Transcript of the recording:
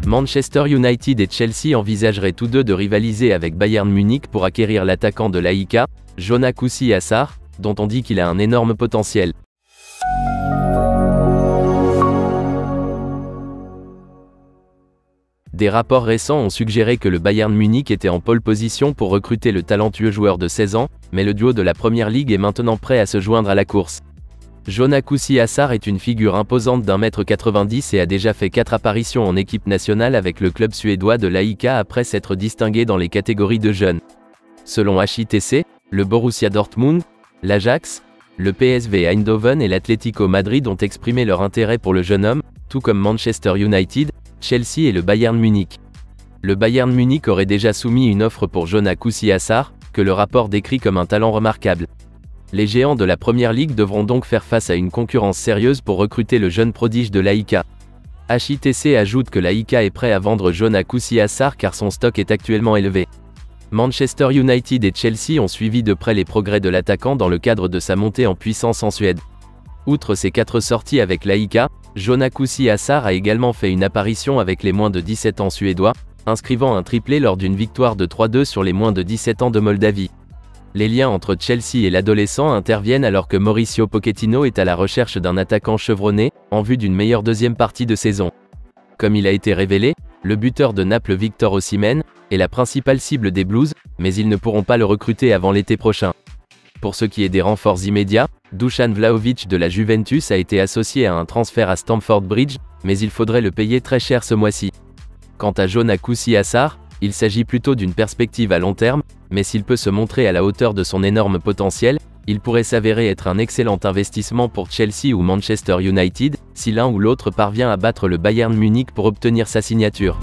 Manchester United et Chelsea envisageraient tous deux de rivaliser avec Bayern Munich pour acquérir l'attaquant de l'AEK, Jonah Kusi-Assar, dont on dit qu'il a un énorme potentiel. Des rapports récents ont suggéré que le Bayern Munich était en pole position pour recruter le talentueux joueur de 16 ans, mais le duo de la Première Ligue est maintenant prêt à se joindre à la course. Jonah Kusi-Assar est une figure imposante d'1,90 m et a déjà fait 4 apparitions en équipe nationale avec le club suédois de l'AEK après s'être distingué dans les catégories de jeunes. Selon HITC, le Borussia Dortmund, l'Ajax, le PSV Eindhoven et l'Atlético Madrid ont exprimé leur intérêt pour le jeune homme, tout comme Manchester United, Chelsea et le Bayern Munich. Le Bayern Munich aurait déjà soumis une offre pour Jonah Kusi-Assar, que le rapport décrit comme un talent remarquable. Les géants de la Première Ligue devront donc faire face à une concurrence sérieuse pour recruter le jeune prodige de l'AEK. HITC ajoute que l'AEK est prêt à vendre Jonah Kusi-Assar car son stock est actuellement élevé. Manchester United et Chelsea ont suivi de près les progrès de l'attaquant dans le cadre de sa montée en puissance en Suède. Outre ses 4 sorties avec l'AEK, Jonah Kusi-Assar a également fait une apparition avec les moins de 17 ans suédois, inscrivant un triplé lors d'une victoire de 3-2 sur les moins de 17 ans de Moldavie. Les liens entre Chelsea et l'adolescent interviennent alors que Mauricio Pochettino est à la recherche d'un attaquant chevronné, en vue d'une meilleure deuxième partie de saison. Comme il a été révélé, le buteur de Naples Victor Osimhen est la principale cible des Blues, mais ils ne pourront pas le recruter avant l'été prochain. Pour ce qui est des renforts immédiats, Dusan Vlahovic de la Juventus a été associé à un transfert à Stamford Bridge, mais il faudrait le payer très cher ce mois-ci. Quant à Jonah Kusi-Assar, il s'agit plutôt d'une perspective à long terme, mais s'il peut se montrer à la hauteur de son énorme potentiel, il pourrait s'avérer être un excellent investissement pour Chelsea ou Manchester United, si l'un ou l'autre parvient à battre le Bayern Munich pour obtenir sa signature.